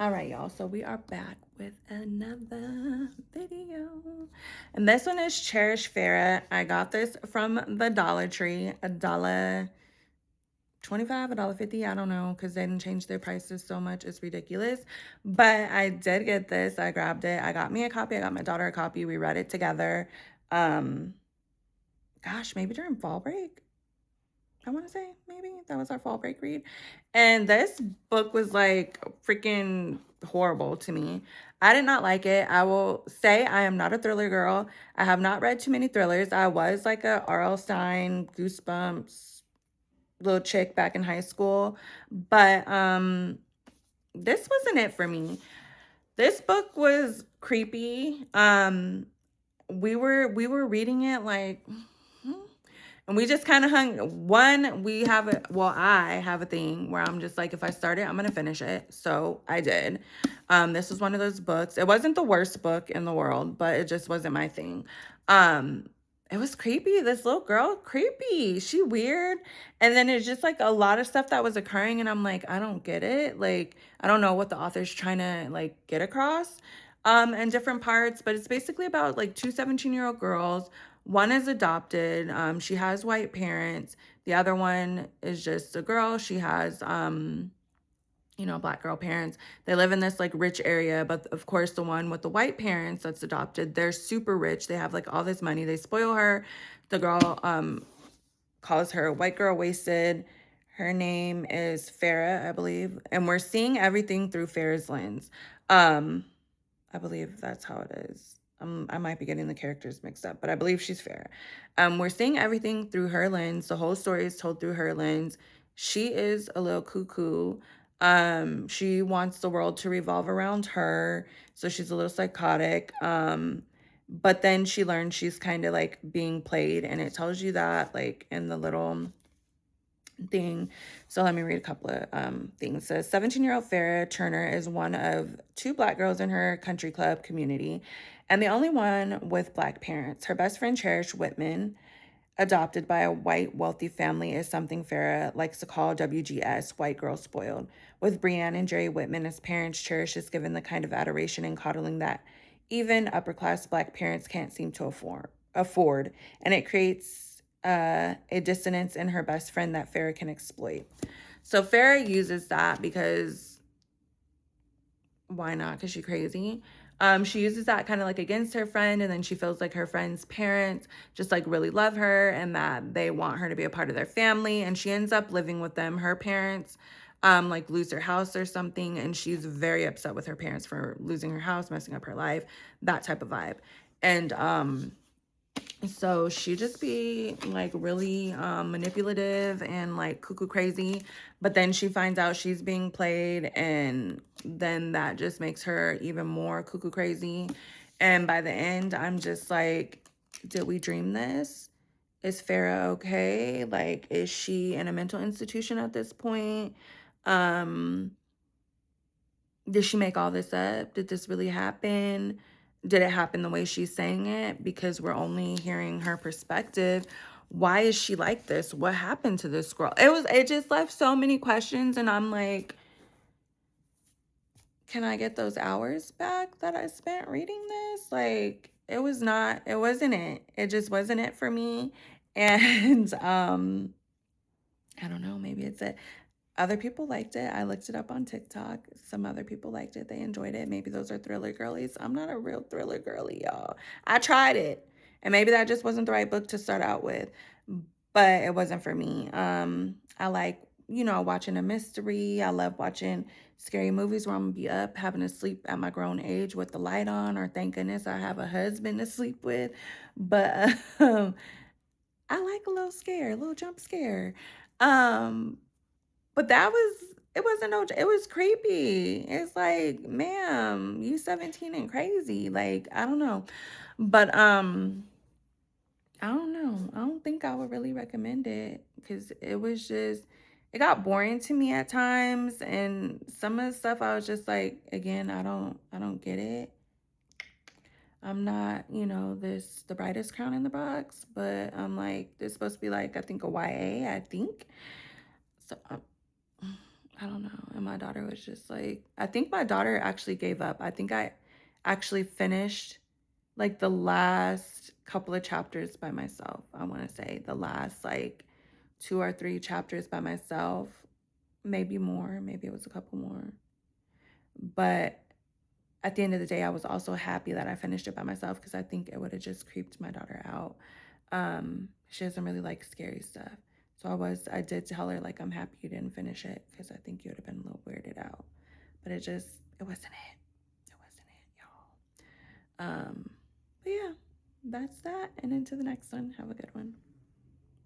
All right, y'all. So we are back with another video. And this one is Cherish Farrah. I got this from the Dollar Tree. $1.25, $1.50. I don't know, because they didn't change their prices so much. It's ridiculous. But I did get this. I grabbed it. I got me a copy. I got my daughter a copy. We read it together. Um, Gosh, maybe during fall break. I want to say maybe that was our fall break read. And this book was like freaking horrible to me. I did not like it. I will say I am not a thriller girl. I have not read too many thrillers. I was like a R.L. Stein, Goosebumps little chick back in high school, but this wasn't it for me. This book was creepy. We were reading it like and we just kind of I have a thing where I'm just like, if I start it, I'm going to finish it. So I did. This was one of those books. It wasn't the worst book in the world, but it just wasn't my thing. Um, it was creepy. This little girl, creepy. She weird. And then it's just like a lot of stuff that was occurring. And I'm like, I don't get it. Like, I don't know what the author's trying to like get across in different parts, but it's basically about like two 17-year-old girls. One is adopted. She has white parents. The other one is just a girl. She has, black girl parents. They live in this like rich area, but of course, the one with the white parents that's adopted, they're super rich. They have like all this money. They spoil her. The girl calls her white girl wasted. Her name is Farrah, I believe, and we're seeing everything through Farrah's lens. I believe that's how it is. I might be getting the characters mixed up, but I believe she's fair. We're seeing everything through her lens. The whole story is told through her lens. She is a little cuckoo. She wants the world to revolve around her, so she's a little psychotic. But then she learns she's kind of like being played, and it tells you that like in the little thing. So let me read a couple of things. It says 17-year-old Farrah Turner is one of two black girls in her country club community and the only one with black parents. Her best friend Cherish Whitman, adopted by a white wealthy family, is something Farrah likes to call WGS, white girl spoiled. With Brianne and Jerry Whitman as parents, Cherish is given the kind of adoration and coddling that even upper-class black parents can't seem to afford, and it creates a dissonance in her best friend that Farrah can exploit. So Farrah uses that because why not? Because she's crazy. She uses that kind of like against her friend, and then she feels like her friend's parents just like really love her and that they want her to be a part of their family, and she ends up living with them. Her parents like lose their house or something, and she's very upset with her parents for losing her house, messing up her life, that type of vibe. And so she just be like really manipulative and like cuckoo crazy, but then she finds out she's being played, and then that just makes her even more cuckoo crazy. And by the end, I'm just like, did we dream this? Is Farrah okay? Like, is she in a mental institution at this point? Um, did she make all this up? Did this really happen? Did it happen the way she's saying it? Because we're only hearing her perspective. Why is she like this? What happened to this girl? It just left so many questions, and I'm like, can I get those hours back that I spent reading this? Like, it wasn't it. It just wasn't it for me. And I don't know, maybe it's it. Other people liked it. I looked it up on TikTok. Some other people liked it. They enjoyed it. Maybe those are thriller girlies. I'm not a real thriller girly, y'all. I tried it. And maybe that just wasn't the right book to start out with. But it wasn't for me. I like, watching a mystery. I love watching scary movies where I'm gonna be up having to sleep at my grown age with the light on, or thank goodness I have a husband to sleep with. But I like a little scare, a little jump scare. Um, but it wasn't no, it was creepy. It's like, ma'am, you 17 and crazy. Like, I don't know. But I don't know. I don't think I would really recommend it because it got boring to me at times, and some of the stuff I was just like, again, I don't get it. I'm not, the brightest crown in the box, but I'm like, this supposed to be like, I think a YA, I think. So I don't know. And my daughter was just like, I think my daughter actually gave up. I think I actually finished like the last couple of chapters by myself. I want to say the last like 2 or 3 chapters by myself, maybe more, maybe it was a couple more. But at the end of the day, I was also happy that I finished it by myself because I think it would have just creeped my daughter out. She doesn't really like scary stuff. So I did tell her, like, I'm happy you didn't finish it because I think you would have been a little weirded out. But it wasn't it. It wasn't it, y'all. But yeah, that's that. And into the next one. Have a good one.